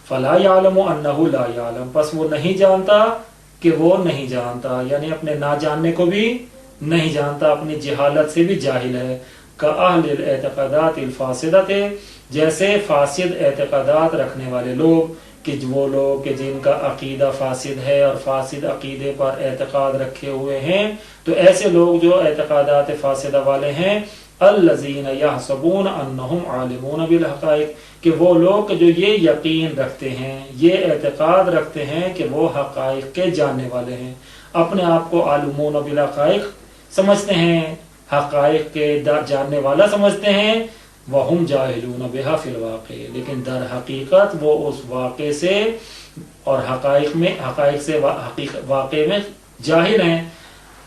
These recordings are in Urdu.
فلا یعلم انہ لا یعلم، پس وہ نہیں جانتا کہ وہ نہیں جانتا، یعنی اپنے نہ جاننے کو بھی نہیں جانتا، اپنی جہالت سے بھی جاہل ہے۔ کاہل الاعتقادات الفاسدۃ، جیسے فاسد اعتقادات رکھنے والے لوگ، کہ وہ لوگ کہ جن کا عقیدہ فاسد ہے اور فاسد عقیدے پر اعتقاد رکھے ہوئے ہیں، تو ایسے لوگ جو اعتقادات فاسدہ والے ہیں، الذین یحسبون انہم عالمون بالحقائق، کہ وہ لوگ جو یہ یقین رکھتے ہیں، یہ اعتقاد رکھتے ہیں کہ وہ حقائق کے جاننے والے ہیں، اپنے آپ کو عالمون بالحقائق سمجھتے ہیں، حقائق کے جاننے والا سمجھتے ہیں، وَهُمْ جَاهِلُونَ بِهَا فِي الْوَاقِعِ، لیکن در حقیقت وہ اس واقع سے اور حقائق سے واقع میں جاہل ہیں،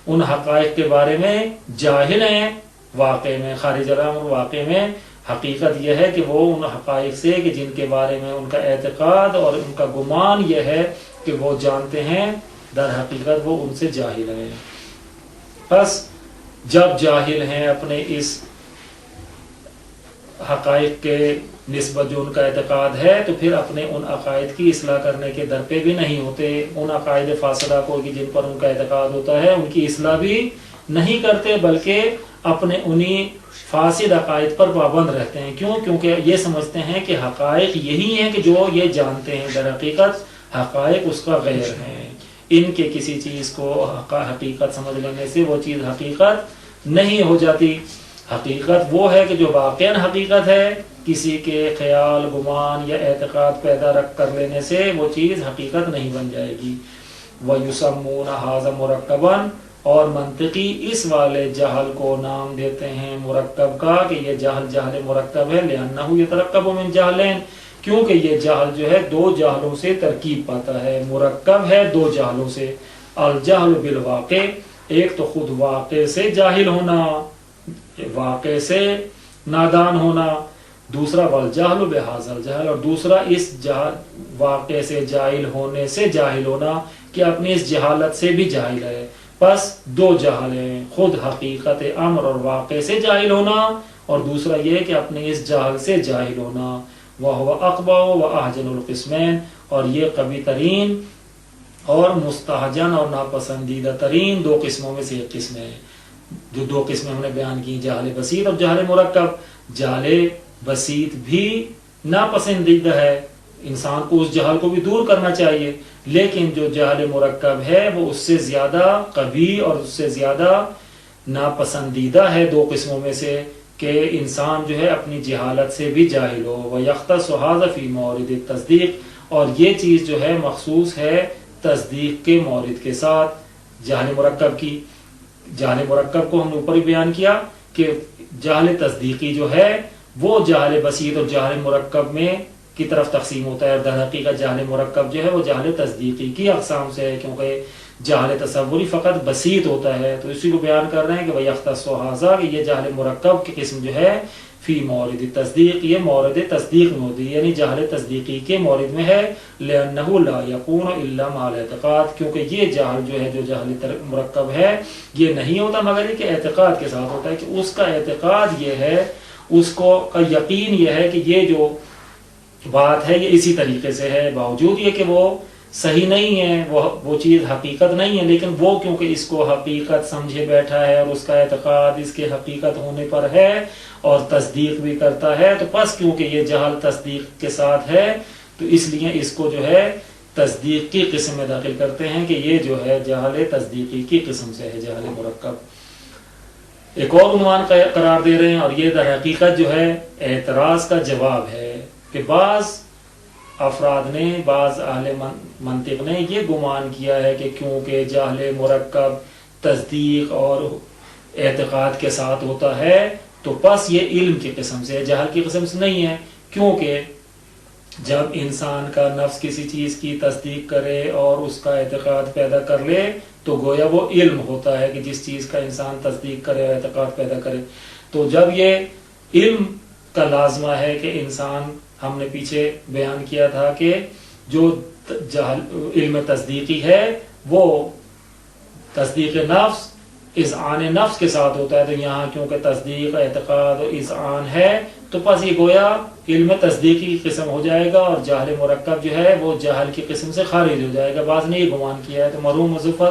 ان حقائق کے بارے میں جاہل ہیں، واقع میں خارج الامر، واقع میں حقیقت یہ ہے کہ وہ ان حقائق سے کہ جن کے بارے میں ان کا اعتقاد اور ان کا گمان یہ ہے کہ وہ جانتے ہیں، در حقیقت وہ ان سے جاہل ہیں۔ بس جب جاہل ہیں اپنے اس حقائق کے نسبت جو ان کا اعتقاد ہے، تو پھر اپنے ان عقائد کی اصلاح کرنے کے در پہ بھی نہیں ہوتے، ان عقائد فاسدہ کو کہ جن پر ان کا اعتقاد ہوتا ہے ان کی اصلاح بھی نہیں کرتے، بلکہ اپنے انہی فاسد عقائد پر پابند رہتے ہیں۔ کیوں؟ کیونکہ یہ سمجھتے ہیں کہ حقائق یہی ہیں کہ جو یہ جانتے ہیں، در حقیقت حقائق اس کا غیر ہیں، ان کے کسی چیز کو حقیقت سمجھ لینے سے وہ چیز حقیقت نہیں ہو جاتی۔ حقیقت وہ ہے کہ جو واقعاً حقیقت ہے، کسی کے خیال، گمان یا اعتقاد پیدا رکھ کر لینے سے وہ چیز حقیقت نہیں بن جائے گی۔ وَيُسَمُّونَ هَذَا مُرَكَّبًا، اور منطقی اس والے جہل کو نام دیتے ہیں مرکب کا، کہ یہ جہل مرکب ہے، لِأَنَّهُ يَتَرَكَّبُ مِنْ جَهْلَيْنِ، کیونکہ یہ جہل جو ہے دو جہلوں سے ترکیب پاتا ہے، مرکب ہے دو جہلوں سے۔ الجہل بالواقع، ایک تو خود واقع سے جاہل ہونا، واقع سے نادان ہونا، دوسرا والجہل بہذا الجہل، اور دوسرا اس واقع سے جاہل ہونے سے جاہل ہونا کہ اپنی اس جہالت سے بھی جاہل ہے۔ پس دو جہل ہیں، خود حقیقت امر اور واقع سے جاہل ہونا، اور دوسرا یہ کہ اپنے اس جہل سے جاہل ہونا۔ وَهُوَ أَقْبَحُ وَأَحْجَنُ الْقِسْمَيْنِ، اور یہ قوی ترین اور مستحجن اور ناپسندیدہ ترین دو قسموں میں سے ایک قسم ہے۔ جو دو قسمیں ہم نے بیان کی، جہل بسیط اور جہل مرکب۔ جہل بسیط بھی ناپسندیدہ ہے، انسان کو اس جہل کو بھی دور کرنا چاہیے، لیکن جو جہل مرکب ہے وہ اس سے زیادہ قوی اور اس سے زیادہ ناپسندیدہ ہے دو قسموں میں سے، کہ انسان جو ہے اپنی جہالت سے بھی جاہل ہو۔ وَيَخْتَصُ هَذَا فِي مَوْرِدِ التَّصْدِيقِ، اور یہ چیز جو ہے مخصوص ہے تصدیق کے مورد کے ساتھ، جہل مرکب کی۔ جہل مرکب کو ہم نے اوپر ہی بیان کیا کہ جہل تصدیقی جو ہے وہ جہل بسیط اور جہل مرکب میں کی طرف تقسیم ہوتا ہے۔ در حقیقت جہل مرکب جو ہے وہ جہل تصدیقی کی اقسام سے ہے، کیونکہ جہل تصوری فقط بسیط ہوتا ہے، تو اسی کو بیان کر رہے ہیں کہ وَيَخْتَصُ هَذَا، کہ یہ جہل مرکب کی قسم جو ہے فی مورد تصدیق، یہ مورد تصدیق میں ہوتی ہے، یعنی جہل تصدیقی کے مورد میں ہے۔ لِأَنَّهُ لَا يَكُونُ إِلَّا مَعَ الْاعْتِقَادِ، کیونکہ یہ جہل جو ہے جو جہل مرکب ہے یہ نہیں ہوتا مگر کہ اعتقاد کے ساتھ ہوتا ہے، کہ اس کا اعتقاد یہ ہے، اس کو کا یقین یہ ہے کہ یہ جو بات ہے یہ اسی طریقے سے ہے، باوجود یہ کہ وہ صحیح نہیں ہے، وہ چیز حقیقت نہیں ہے، لیکن وہ کیونکہ اس کو حقیقت سمجھے بیٹھا ہے اور اس کا اعتقاد اس کے حقیقت ہونے پر ہے اور تصدیق بھی کرتا ہے، تو پس کیونکہ یہ جہل تصدیق کے ساتھ ہے تو اس لیے اس کو جو ہے تصدیق کی قسم میں داخل کرتے ہیں، کہ یہ جو ہے جہل تصدیقی کی قسم سے ہے، جہل مرکب۔ ایک اور عنوان قرار دے رہے ہیں، اور یہ در حقیقت جو ہے اعتراض کا جواب ہے، کہ بعض افراد نے، بعض اہل منطق نے یہ گمان کیا ہے کہ کیونکہ جہل مرکب تصدیق اور اعتقاد کے ساتھ ہوتا ہے تو پس یہ علم کی قسم سے ہے، جہل کی قسم سے نہیں ہے، کیونکہ جب انسان کا نفس کسی چیز کی تصدیق کرے اور اس کا اعتقاد پیدا کر لے تو گویا وہ علم ہوتا ہے، کہ جس چیز کا انسان تصدیق کرے اور اعتقاد پیدا کرے، تو جب یہ علم کا لازمہ ہے کہ انسان، ہم نے پیچھے بیان کیا تھا کہ جو علم تصدیقی ہے وہ تصدیق نفس اذعان نفس کے ساتھ ہوتا ہے، تو یہاں کیونکہ تصدیق اعتقاد و اذعان ہے تو پس یہ گویا علم تصدیقی کی قسم ہو جائے گا، اور جہل مرکب جو ہے وہ جہل کی قسم سے خارج ہو جائے گا۔ بعض نے یہ گمان کیا ہے۔ تو مرحوم مظفر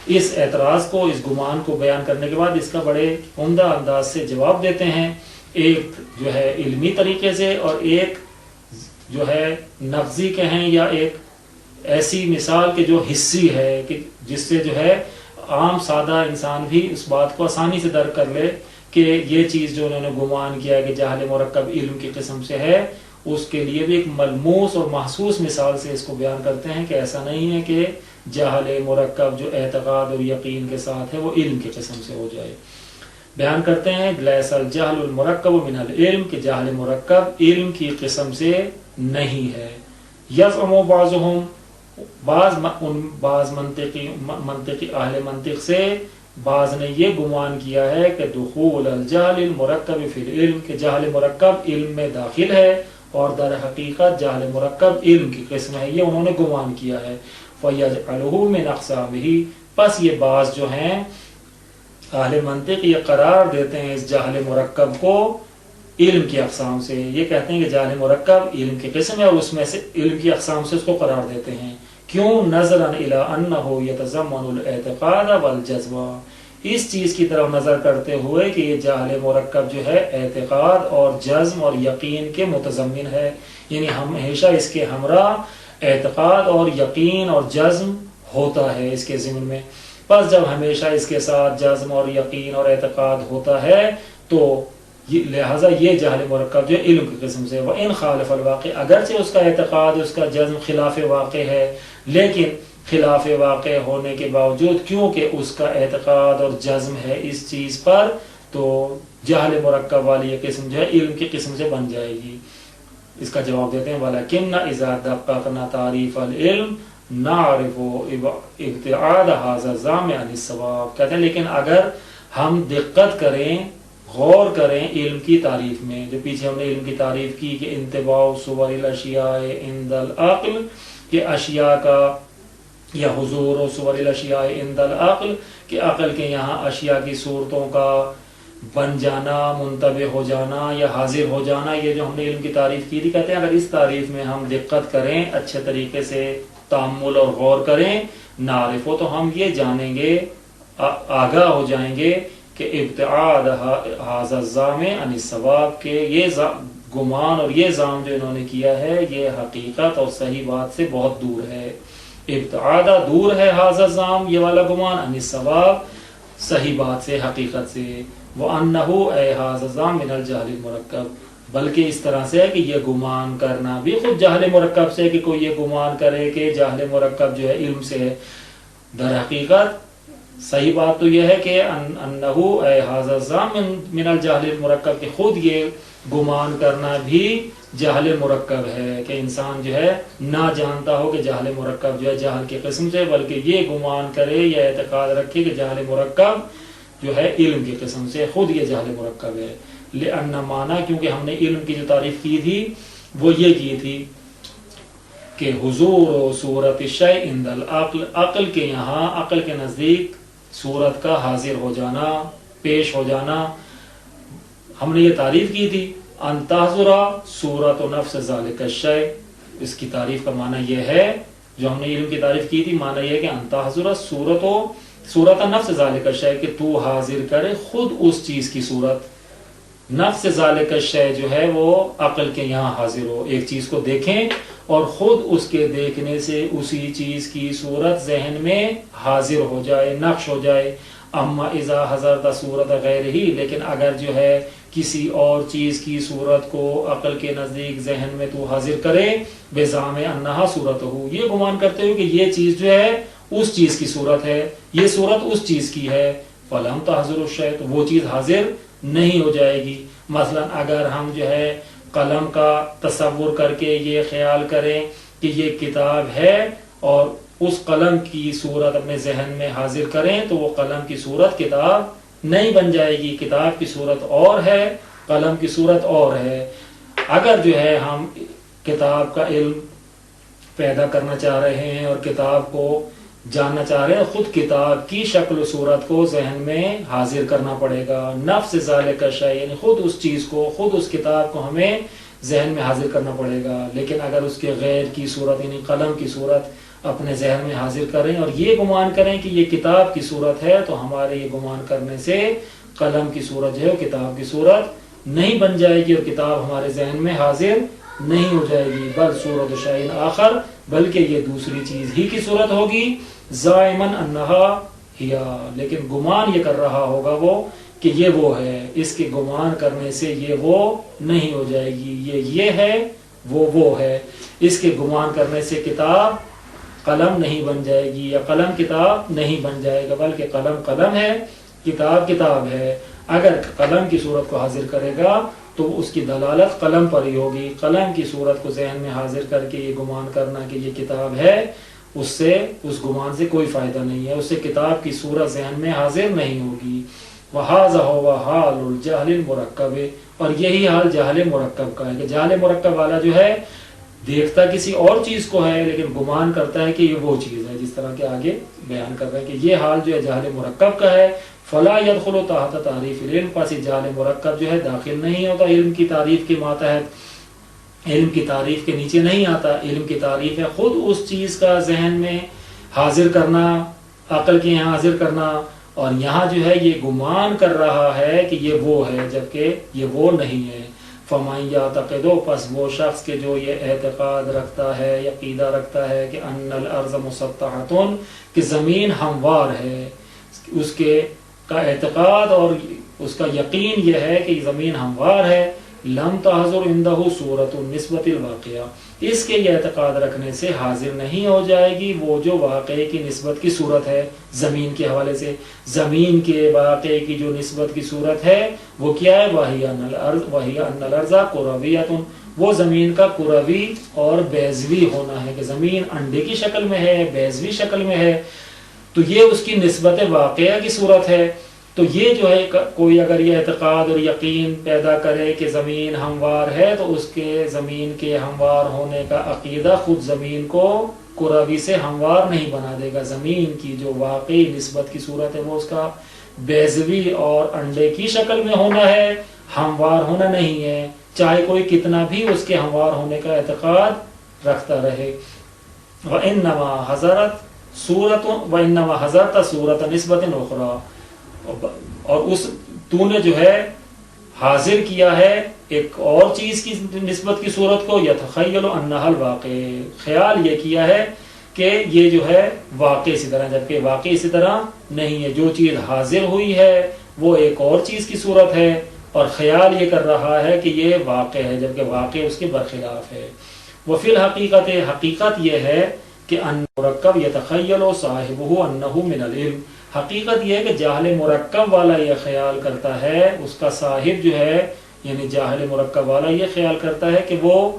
اس اعتراض کو، اس گمان کو بیان کرنے کے بعد اس کا بڑے عمدہ انداز سے جواب دیتے ہیں، ایک جو ہے علمی طریقے سے، اور ایک جو ہے نفذی کہیں یا ایک ایسی مثال کہ جو حسی ہے، کہ جس سے جو ہے عام سادہ انسان بھی اس بات کو آسانی سے درک کر لے کہ یہ چیز جو انہوں نے گمان کیا ہے کہ جہل مرکب علم کی قسم سے ہے، اس کے لیے بھی ایک ملموس اور محسوس مثال سے اس کو بیان کرتے ہیں کہ ایسا نہیں ہے کہ جہل مرکب جو اعتقاد اور یقین کے ساتھ ہے وہ علم کی قسم سے ہو جائے۔ بیان کرتے ہیں لیس الجہل المرکب من العلم، کہ جہل مرکب علم کی قسم سے نہیں ہے۔ یزعم بعضهم، بعض منطقی اہل منطق سے بعض نے یہ گمان کیا ہے کہ دخول الجہل المرکب فی العلم، کہ جہل مرکب علم میں داخل ہے، اور در حقیقت جہل مرکب علم کی قسم ہے، یہ انہوں نے گمان کیا ہے۔ فَيَجْعَلُهُ مِنْ أَقْسَامِهِ، پس یہ بعض جو ہیں اہل منطق یہ قرار دیتے ہیں اس جہل مرکب کو علم کی اقسام سے، یہ کہتے ہیں کہ جہل مرکب علم کی قسم ہے، اور اس میں سے علم کی اقسام سے اس کو قرار دیتے ہیں۔ کیوں؟ نظراً الی انہ یتضمن الاعتقاد والجزم، اس چیز کی طرف نظر کرتے ہوئے کہ یہ جہل مرکب جو ہے اعتقاد اور جزم اور یقین کے متضمن ہے، یعنی ہمیشہ اس کے ہمراہ اعتقاد اور یقین اور جزم ہوتا ہے اس کے ضمن میں۔ پس جب ہمیشہ اس کے ساتھ جزم اور یقین اور اعتقاد ہوتا ہے تو لہٰذا یہ جہل مرکب جو علم کی قسم سے، وَإِنْ خَالَفَ الْوَاقِعَ، اگرچہ اس کا اعتقاد اس کا جزم خلاف واقع ہے، لیکن خلاف واقع ہونے کے باوجود کیونکہ اس کا اعتقاد اور جزم ہے اس چیز پر، تو جہل مرکب والی یہ قسم جو ہے علم کی قسم سے بن جائے گی۔ اس کا جواب دیتے ہیں وَلَكِنَّ إِذَا دَقَّقْنَا تَعْرِيفَ الْعِلْمِ نَعْرِفُ ابْتِعَادَ هَذَا الزَّعْمِ عَنِ الصَّوَابِ، کہتے ہیں لیکن اگر ہم دقت کریں، غور کریں علم کی تعریف میں، جو پیچھے ہم نے علم کی تعریف کی کہ انتباع صور الاشیاء عند العقل، کہ اشیاء کا یا حضور صور الاشیاء عند العقل، کہ عقل کے یہاں اشیاء کی صورتوں کا بن جانا، منتبہ ہو جانا یا حاضر ہو جانا، یہ جو ہم نے علم کی تعریف کی تھی، کہتے ہیں اگر اس تعریف میں ہم دقت کریں، اچھے طریقے سے تأمل اور غور کریں، نعرف، تو ہم یہ جانیں گے، آگاہ ہو جائیں گے کہ ابتعاد ھذا الزعم عن الصواب، کہ یہ گمان اور یہ زعم جو انہوں نے کیا ہے یہ حقیقت اور صحیح بات سے بہت دور ہے۔ ابتعاد دور ہے ھذا الزعم، یہ والا گمان، عن الصواب صحیح بات سے، حقیقت سے، وَأَنَّهُ اے ھذا الزعم من الجہل المرکب، بلکہ اس طرح سے ہے کہ یہ گمان کرنا بھی خود جہل مرکب سے، کہ کوئی یہ گمان کرے کہ جہل مرکب جو ہے علم سے ہے، در حقیقت صحیح بات تو یہ ہے کہ انہو اے ھذا الزعم من الجہل المرکب، کہ خود یہ گمان کرنا بھی جہل مرکب ہے، کہ انسان جو ہے نہ جانتا ہو کہ جہل مرکب جو ہے جہل کی قسم سے، بلکہ یہ گمان کرے یا اعتقاد رکھے کہ جہل مرکب جو ہے علم کی قسم سے، خود یہ جہل مرکب ہے۔ لأن معنی، کیونکہ ہم نے علم کی جو تعریف کی تھی وہ یہ کی تھی کہ حضور صورت الشیء عند العقل، عقل کے یہاں، عقل کے نزدیک صورت کا حاضر ہو جانا، پیش ہو جانا، ہم نے یہ تعریف کی تھی ان تحضر صورت و نفس ذالک الشیء، اس کی تعریف کا معنی یہ ہے، جو ہم نے علم کی تعریف کی تھی، معنی یہ ہے کہ ان تحضر صورت نفس ذالک الشیء، کہ تو حاضر کرے خود اس چیز کی صورت، نفس ذالک الشیء جو ہے وہ عقل کے یہاں حاضر ہو، ایک چیز کو دیکھیں اور خود اس کے دیکھنے سے اسی چیز کی صورت ذہن میں حاضر ہو جائے، نقش ہو جائے۔ اما اذا حضرت صورت غیر ہی، لیکن اگر جو ہے کسی اور چیز کی صورت کو عقل کے نزدیک ذہن میں تو حاضر کرے، بزعم انہا صورت ہو، یہ گمان کرتے ہوئے کہ یہ چیز جو ہے اس چیز کی صورت ہے، یہ صورت اس چیز کی ہے، فلم تحضر الشیء، تو وہ چیز حاضر نہیں ہو جائے گی۔ مثلا اگر ہم جو ہے قلم کا تصور کر کے یہ خیال کریں کہ یہ کتاب ہے اور اس قلم کی صورت اپنے ذہن میں حاضر کریں، تو وہ قلم کی صورت کتاب نہیں بن جائے گی، کتاب کی صورت اور ہے، قلم کی صورت اور ہے۔ اگر جو ہے ہم کتاب کا علم پیدا کرنا چاہ رہے ہیں اور کتاب کو جاننا چاہ رہے ہیں خود کتاب کی شکل و صورت کو ذہن میں حاضر کرنا پڑے گا. نفس ذالک الشیء یعنی خود اس چیز کو، خود اس کتاب کو ہمیں ذہن میں حاضر کرنا پڑے گا. لیکن اگر اس کے غیر کی صورت یعنی قلم کی صورت اپنے ذہن میں حاضر کریں اور یہ گمان کریں کہ یہ کتاب کی صورت ہے، تو ہمارے یہ گمان کرنے سے قلم کی صورت جو ہے کتاب کی صورت نہیں بن جائے گی اور کتاب ہمارے ذہن میں حاضر نہیں ہو جائے گی. بل صورت شیء آخر، بلکہ یہ دوسری چیز ہی کی صورت ہوگی. زائمن انہا ہیا، لیکن گمان یہ کر رہا ہوگا وہ کہ یہ وہ ہے. اس کے گمان کرنے سے یہ وہ نہیں ہو جائے گی، یہ ہے وہ ہے. اس کے گمان کرنے سے کتاب قلم نہیں بن جائے گی یا قلم کتاب نہیں بن جائے گا، بلکہ قلم قلم ہے، کتاب کتاب ہے. اگر قلم کی صورت کو حاضر کرے گا تو اس کی دلالت قلم پر ہی ہوگی. قلم کی صورت کو ذہن میں حاضر کر کے یہ گمان کرنا کہ یہ کتاب ہے، اس گمان سے کوئی فائدہ نہیں ہے، اس سے کتاب کی صورت ذہن میں حاضر نہیں ہوگی. وَهَذَا هُوَ حَالُ الْجَهْلِ الْمُرَكَّبِ، اور یہی حال جہل مرکب کا ہے کہ جہل مرکب والا جو ہے دیکھتا کسی اور چیز کو ہے لیکن گمان کرتا ہے کہ یہ وہ چیز ہے، جس طرح کے آگے بیان کر رہے ہیں کہ یہ حال جو ہے جہل مرکب کا ہے. فلا يدخل تحت تعریف العلم، پس جہل مرکب جو ہے داخل نہیں ہوتا علم کی تعریف کے ماتحت، علم کی تعریف کے نیچے نہیں آتا. علم کی تعریف ہے خود اس چیز کا ذہن میں حاضر کرنا، عقل کے یہاں حاضر کرنا، اور یہاں جو ہے یہ گمان کر رہا ہے کہ یہ وہ ہے جبکہ یہ وہ نہیں ہے. فَمَن يَعْتَقِدُ، پس وہ شخص کے جو یہ اعتقاد رکھتا ہے، عقیدہ رکھتا ہے کہ ان الارض مسطحۃ، کہ زمین ہموار ہے، اس کے کا اعتقاد اور اس کا یقین یہ ہے کہ زمین ہموار ہے. لم تحضر عنده صورت النسبۃ الواقعہ، اس کے یہ اعتقاد رکھنے سے حاضر نہیں ہو جائے گی وہ جو واقعے کی نسبت کی صورت ہے زمین کے حوالے سے. زمین کے واقعے کی جو نسبت کی صورت ہے وہ کیا ہے؟ وہی ان الارض کرویۃ، وہ زمین کا کروی اور بیضوی ہونا ہے کہ زمین انڈے کی شکل میں ہے، بیضوی شکل میں ہے. تو یہ اس کی نسبت واقعہ کی صورت ہے. تو یہ جو ہے کوئی اگر یہ اعتقاد اور یقین پیدا کرے کہ زمین ہموار ہے تو اس کے زمین کے ہموار ہونے کا عقیدہ خود زمین کو کروی سے ہموار نہیں بنا دے گا. زمین کی جو واقعی نسبت کی صورت ہے وہ اس کا بیضوی اور انڈے کی شکل میں ہونا ہے، ہموار ہونا نہیں ہے، چاہے کوئی کتنا بھی اس کے ہموار ہونے کا اعتقاد رکھتا رہے. وَإِنَّمَا حَضَرْتَ صُورَةَ نِسْبَةٍ أُخْرَى، اور اس تو نے جو ہے حاضر کیا ہے ایک اور چیز کی نسبت کی صورت کو. یتخیل انہا الواقع، خیال یہ کیا ہے کہ یہ جو ہے واقع اسی طرح، جبکہ واقع اسی طرح نہیں ہے. جو چیز حاضر ہوئی ہے وہ ایک اور چیز کی صورت ہے اور خیال یہ کر رہا ہے کہ یہ واقع ہے جبکہ واقع اس کے برخلاف ہے. وفی الحقیقت، حقیقت یہ ہے کہ ان مرکب یتخیل صاحبہ انہ من العلم، حقیقت یہ ہے کہ جاہل مرکب والا یہ خیال کرتا ہے، اس کا صاحب جو ہے یعنی جاہل مرکب والا یہ خیال کرتا ہے کہ وہ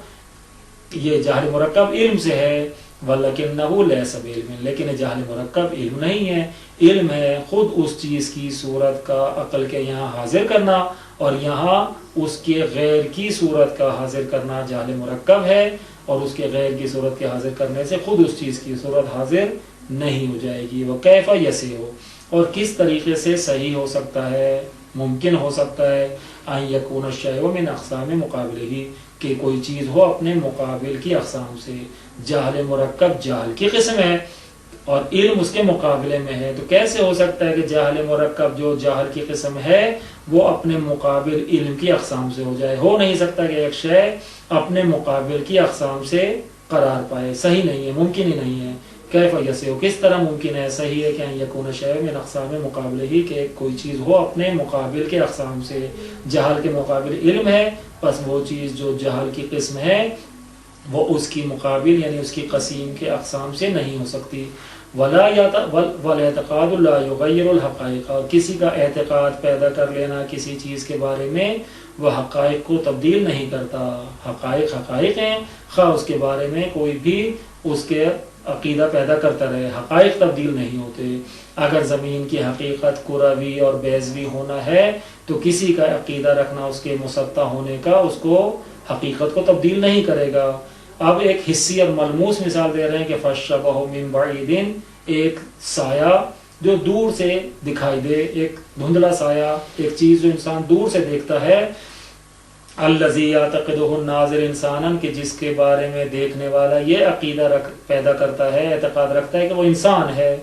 یہ جاہل مرکب علم سے ہے. وَلَكِنَّهُ لَيْسَ بِعِلْمٍ، لیکن جاہل مرکب علم نہیں ہے، علم ہے خود اس چیز کی صورت کا عقل کے یہاں حاضر کرنا، اور یہاں اس کے غیر کی صورت کا حاضر کرنا جاہل مرکب ہے، اور اس کے غیر کی صورت کے حاضر کرنے سے خود اس چیز کی صورت حاضر نہیں ہو جائے گی. وہ کیفا یسی ہو، اور کس طریقے سے صحیح ہو سکتا ہے، ممکن ہو سکتا ہے ان یکون الشیء من اقسام مقابلہ، کہ کوئی چیز ہو اپنے مقابل کی اقسام سے. جہل مرکب جہل کی قسم ہے اور علم اس کے مقابلے میں ہے، تو کیسے ہو سکتا ہے کہ جہل مرکب جو جہل کی قسم ہے وہ اپنے مقابل علم کی اقسام سے ہو جائے؟ ہو نہیں سکتا کہ ایک شے اپنے مقابل کی اقسام سے قرار پائے، صحیح نہیں ہے، ممکن ہی نہیں ہے. کیف یسیع، کس طرح ممکن ہے، صحیح ہے کہ ان یکون شیء من اقسام مقابلہ ہی، کہ کوئی چیز ہو اپنے مقابل کے اقسام سے. جہل کے مقابل علم ہے، پس وہ چیز جو جہل کی قسم ہے وہ اس کی مقابل یعنی اس کی قسیم کے اقسام سے نہیں ہو سکتی. والاعتقاد لا یغیر الحقائق، اور کسی کا اعتقاد پیدا کر لینا کسی چیز کے بارے میں وہ حقائق کو تبدیل نہیں کرتا. حقائق حقائق ہیں، خواہ اس کے بارے میں کوئی بھی اس کے عقیدہ پیدا کرتا رہے، حقائق تبدیل نہیں ہوتے. اگر زمین کی حقیقت کروی اور بیضوی ہونا ہے تو کسی کا عقیدہ رکھنا اس کے مسطح ہونے کا اس کو حقیقت کو تبدیل نہیں کرے گا. اب ایک حسی اور ملموس مثال دے رہے ہیں کہ فَالشَّبَهُ مِن بَعِيدٍ ایک سایہ جو دور سے دکھائی دے، ایک دھندلا سایہ، ایک چیز جو انسان دور سے دیکھتا ہے، الذی یعتقدہ الناظر انسانا، کہ جس کے بارے میں دیکھنے والا یہ عقیدہ پیدا کرتا ہے، اعتقاد رکھتا ہے کہ وہ انسان ہے۔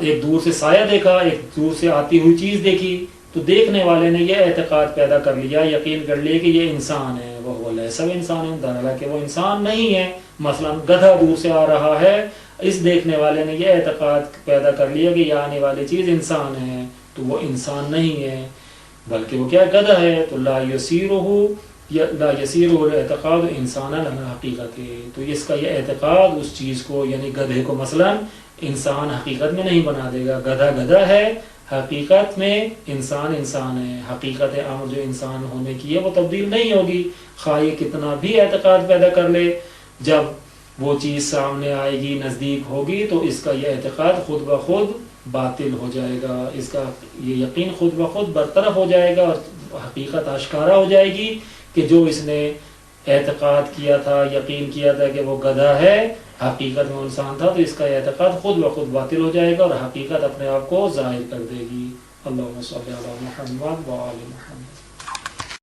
ایک دور سے سایہ دیکھا، ایک دور سے آتی ہوئی چیز دیکھی، تو دیکھنے والے نے یہ اعتقاد پیدا کر لیا، یقین کر لیا کہ یہ انسان ہے، وہ لیس بانسان، حالانکہ وہ انسان نہیں ہے۔ مثلا گدھا دور سے آ رہا ہے، اس دیکھنے والے نے یہ اعتقاد پیدا کر لیا کہ یہ آنے والی چیز انسان ہے، تو وہ انسان نہیں ہے بلکہ وہ کیا گدھا ہے۔ تو لا یسیرہ الاعتقاد انسانا علی حقیقت، تو اس کا یہ اعتقاد اس چیز کو، یعنی گدھے کو مثلا انسان حقیقت میں نہیں بنا دے گا۔ گدھا گدھا ہے، حقیقت میں انسان انسان ہے، حقیقت امر جو انسان ہونے کی ہے وہ تبدیل نہیں ہوگی، خواہ یہ کتنا بھی اعتقاد پیدا کر لے۔ جب وہ چیز سامنے آئے گی، نزدیک ہوگی، تو اس کا یہ اعتقاد خود بخود باطل ہو جائے گا، اس کا یہ یقین خود بخود برطرف ہو جائے گا، اور حقیقت آشکارا ہو جائے گی کہ جو اس نے اعتقاد کیا تھا، یقین کیا تھا کہ وہ گدھا ہے، حقیقت میں انسان تھا، تو اس کا اعتقاد خود بخود باطل ہو جائے گا اور حقیقت اپنے آپ کو ظاہر کر دے گی۔ اللہم صلی علی محمد و آل محمد۔